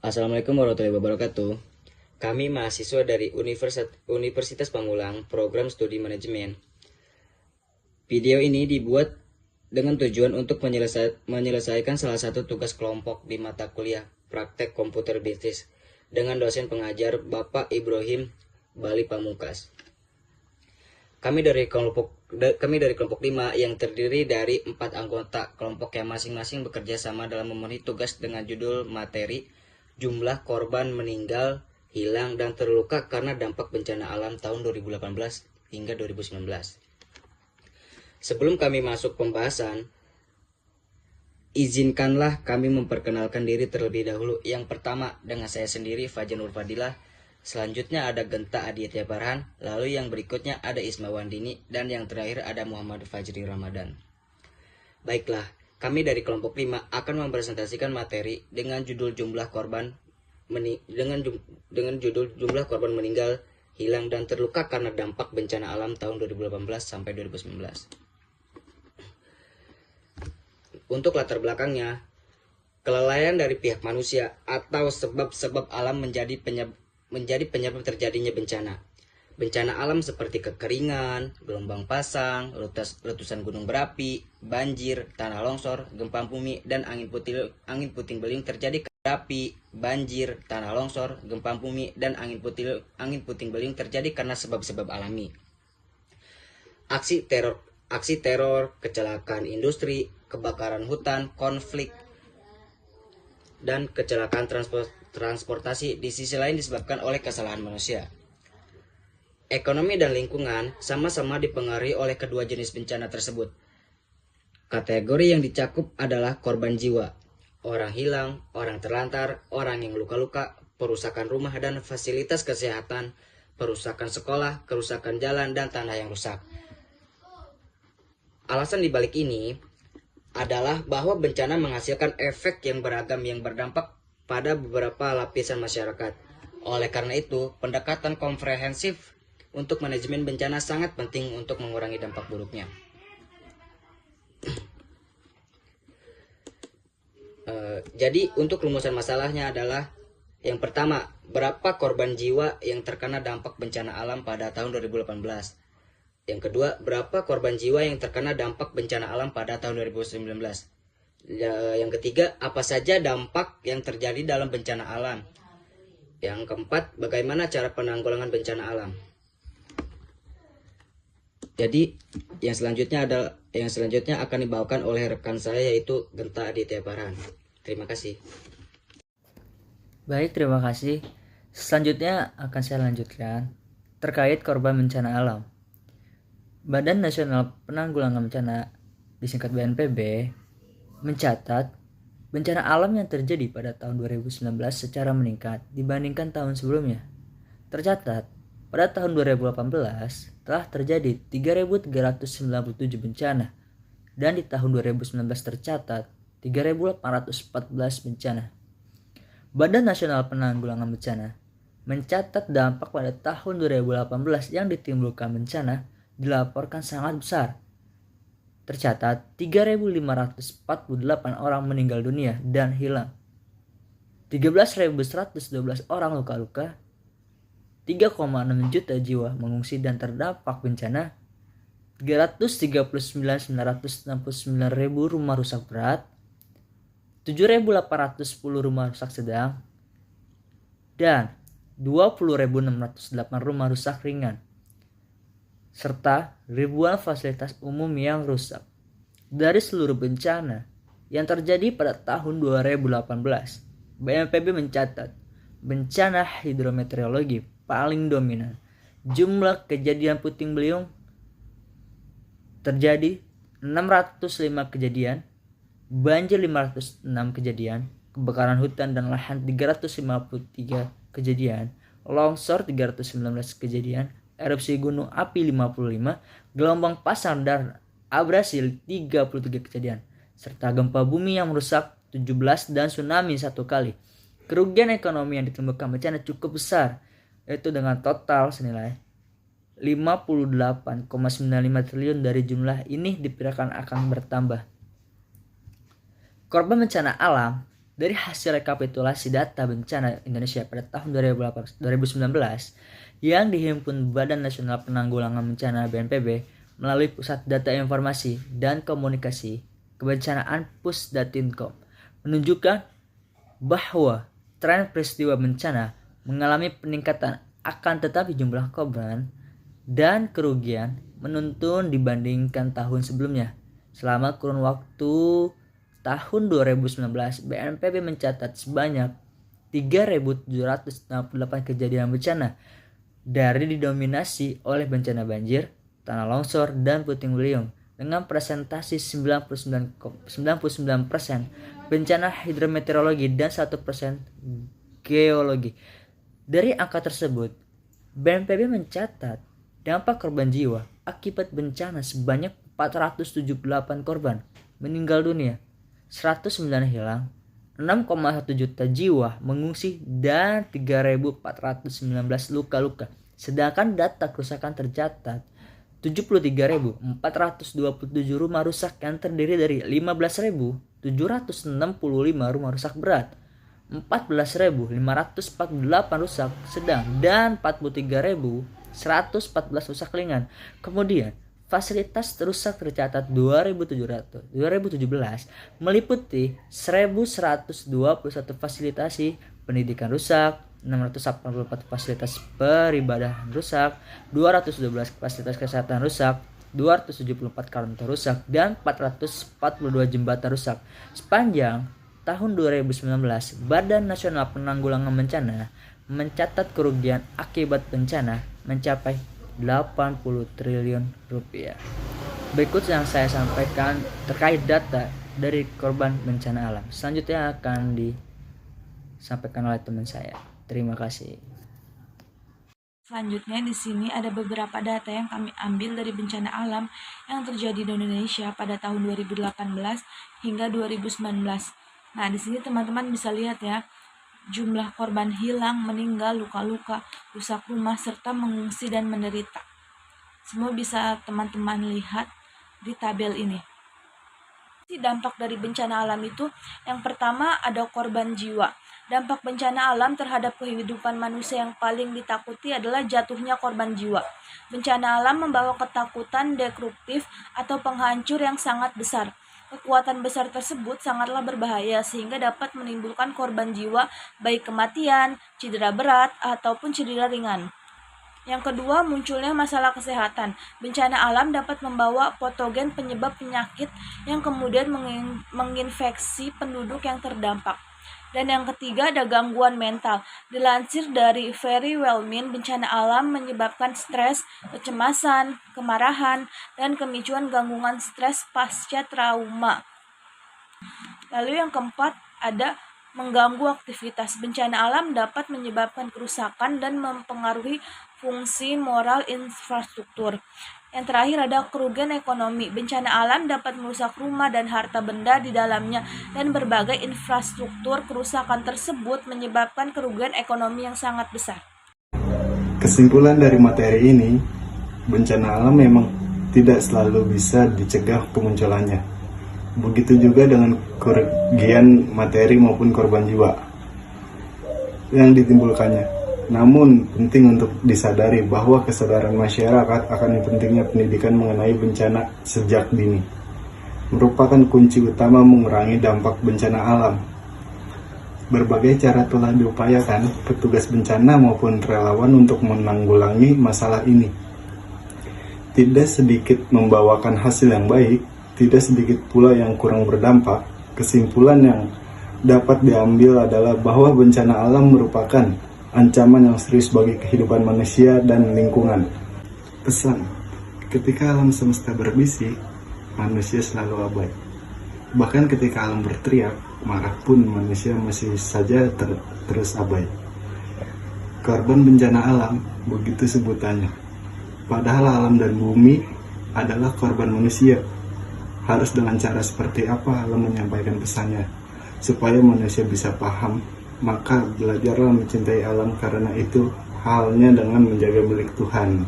Assalamualaikum warahmatullahi wabarakatuh. Kami mahasiswa dari Universitas Pamulang, Program Studi Manajemen. Video ini dibuat dengan tujuan untuk menyelesaikan salah satu tugas kelompok di mata kuliah Praktek Komputer Bisnis dengan dosen pengajar Bapak Ibrahim Bali Pamungkas. Kami dari kelompok 5 yang terdiri dari 4 anggota kelompok yang masing-masing bekerja sama dalam memenuhi tugas dengan judul materi jumlah korban meninggal, hilang, dan terluka karena dampak bencana alam tahun 2018 hingga 2019. Sebelum kami masuk pembahasan, izinkanlah kami memperkenalkan diri terlebih dahulu. Yang pertama dengan saya sendiri, Fajar Nur Fadilah. Selanjutnya ada Genta Aditya Farhan. Lalu yang berikutnya ada Isma Wandini. Dan yang terakhir ada Muhammad Fajri Ramadan. Baiklah, kami dari kelompok 5 akan mempresentasikan materi dengan judul jumlah korban meninggal, hilang, dan terluka karena dampak bencana alam tahun 2018 sampai 2019. Untuk latar belakangnya, kelalaian dari pihak manusia atau sebab-sebab alam menjadi penyebab terjadinya bencana. Bencana alam seperti kekeringan, gelombang pasang, letusan gunung berapi, banjir, tanah longsor, gempa bumi, dan angin puting beliung terjadi karena sebab-sebab alami. Aksi teror, kecelakaan industri, kebakaran hutan, konflik, dan kecelakaan transportasi di sisi lain disebabkan oleh kesalahan manusia. Ekonomi dan lingkungan sama-sama dipengaruhi oleh kedua jenis bencana tersebut. Kategori yang dicakup adalah korban jiwa, orang hilang, orang terlantar, orang yang luka-luka, perusakan rumah dan fasilitas kesehatan, perusakan sekolah, kerusakan jalan, dan tanah yang rusak. Alasan dibalik ini adalah bahwa bencana menghasilkan efek yang beragam yang berdampak pada beberapa lapisan masyarakat. Oleh karena itu, pendekatan komprehensif untuk manajemen bencana sangat penting untuk mengurangi dampak buruknya. Jadi untuk rumusan masalahnya adalah yang pertama, berapa korban jiwa yang terkena dampak bencana alam pada tahun 2018? Yang kedua, berapa korban jiwa yang terkena dampak bencana alam pada tahun 2019? Yang ketiga, apa saja dampak yang terjadi dalam bencana alam? Yang keempat, bagaimana cara penanggulangan bencana alam? Jadi yang selanjutnya akan dibawakan oleh rekan saya yaitu Genta Aditya Farhan. Terima kasih. Baik, terima kasih. Selanjutnya akan saya lanjutkan terkait korban bencana alam. Badan Nasional Penanggulangan Bencana, disingkat BNPB, mencatat bencana alam yang terjadi pada tahun 2019 secara meningkat dibandingkan tahun sebelumnya. Tercatat, pada tahun 2018 telah terjadi 3.397 bencana dan di tahun 2019 tercatat 3.814 bencana. Badan Nasional Penanggulangan Bencana mencatat dampak pada tahun 2018 yang ditimbulkan bencana dilaporkan sangat besar. Tercatat 3.548 orang meninggal dunia dan hilang, 13.112 orang luka-luka, 3,6 juta jiwa mengungsi dan terdampak bencana, 339.969 rumah rusak berat, 7.810 rumah rusak sedang, dan 20.608 rumah rusak ringan, serta ribuan fasilitas umum yang rusak. Dari seluruh bencana yang terjadi pada tahun 2018, BNPB mencatat bencana hidrometeorologi paling dominan. Jumlah kejadian puting beliung terjadi 605 kejadian, banjir 506 kejadian, kebakaran hutan dan lahan 353 kejadian, longsor 319 kejadian, erupsi gunung api 55, gelombang pasang dan abrasi 33 kejadian, serta gempa bumi yang merusak 17 dan tsunami 1 kali. Kerugian ekonomi yang ditimbulkan bencana cukup besar, yaitu dengan total senilai 58,95 triliun. Dari jumlah ini diperkirakan akan bertambah. Korban bencana alam Dari hasil rekapitulasi data bencana Indonesia pada tahun 2019 yang dihimpun Badan Nasional Penanggulangan Bencana BNPB melalui Pusat Data Informasi dan Komunikasi Kebencanaan Pusdatinkom menunjukkan bahwa tren peristiwa bencana mengalami peningkatan, akan tetapi jumlah korban dan kerugian menurun dibandingkan tahun sebelumnya. Selama kurun waktu tahun 2019, BNPB mencatat sebanyak 3.768 kejadian bencana dari didominasi oleh bencana banjir, tanah longsor, dan puting beliung dengan presentasi 99% bencana hidrometeorologi dan 1% geologi. Dari angka tersebut, BNPB mencatat dampak korban jiwa akibat bencana sebanyak 478 korban meninggal dunia, 109 hilang, 6,1 juta jiwa mengungsi, dan 3.419 luka-luka. Sedangkan data kerusakan tercatat 73.427 rumah rusak yang terdiri dari 15.765 rumah rusak berat, 14.548 rusak sedang, dan 43.114 rusak ringan. Kemudian fasilitas rusak tercatat 2017 meliputi 1.121 fasilitas pendidikan rusak, 684 fasilitas peribadahan rusak, 212 fasilitas kesehatan rusak, 274 kantor rusak, dan 442 jembatan rusak. Sepanjang tahun 2019, Badan Nasional Penanggulangan Bencana mencatat kerugian akibat bencana mencapai 80 triliun rupiah. Berikut yang saya sampaikan terkait data dari korban bencana alam. Selanjutnya akan disampaikan oleh teman saya. Terima kasih. Selanjutnya di sini ada beberapa data yang kami ambil dari bencana alam yang terjadi di Indonesia pada tahun 2018 hingga 2019. Nah, di sini teman-teman bisa lihat ya, jumlah korban hilang, meninggal, luka-luka, rusak rumah, serta mengungsi dan menderita. Semua bisa teman-teman lihat di tabel ini. Dampak dari bencana alam itu, yang pertama ada korban jiwa. Dampak bencana alam terhadap kehidupan manusia yang paling ditakuti adalah jatuhnya korban jiwa. Bencana alam membawa ketakutan destruktif atau penghancur yang sangat besar. Kekuatan besar tersebut sangatlah berbahaya sehingga dapat menimbulkan korban jiwa, baik kematian, cedera berat, ataupun cedera ringan. Yang kedua, munculnya masalah kesehatan. Bencana alam dapat membawa patogen penyebab penyakit yang kemudian menginfeksi penduduk yang terdampak. Dan yang ketiga ada gangguan mental. Dilansir dari Very Wellmin, bencana alam menyebabkan stres, kecemasan, kemarahan, dan kemicuan gangguan stres pasca trauma. Lalu yang keempat ada mengganggu aktivitas. Bencana alam dapat menyebabkan kerusakan dan mempengaruhi fungsi moral infrastruktur. Yang terakhir ada kerugian ekonomi. Bencana alam dapat merusak rumah dan harta benda di dalamnya, dan berbagai infrastruktur kerusakan tersebut menyebabkan kerugian ekonomi yang sangat besar. Kesimpulan dari materi ini, bencana alam memang tidak selalu bisa dicegah kemunculannya. Begitu juga dengan kerugian materi maupun korban jiwa yang ditimbulkannya. Namun penting untuk disadari bahwa kesadaran masyarakat akan pentingnya pendidikan mengenai bencana sejak dini merupakan kunci utama mengurangi dampak bencana alam. Berbagai cara telah diupayakan petugas bencana maupun relawan untuk menanggulangi masalah ini. Tidak sedikit membawakan hasil yang baik, tidak sedikit pula yang kurang berdampak. Kesimpulan yang dapat diambil adalah bahwa bencana alam merupakan ancaman yang serius bagi kehidupan manusia dan lingkungan. Pesan, ketika alam semesta berbisik, manusia selalu abai. Bahkan ketika alam berteriak, marah pun manusia masih saja terus abai. Korban bencana alam, begitu sebutannya. Padahal alam dan bumi adalah korban manusia. Harus dengan cara seperti apa alam menyampaikan pesannya, supaya manusia bisa paham. Maka belajarlah mencintai alam, karena itu halnya dengan menjaga milik Tuhan.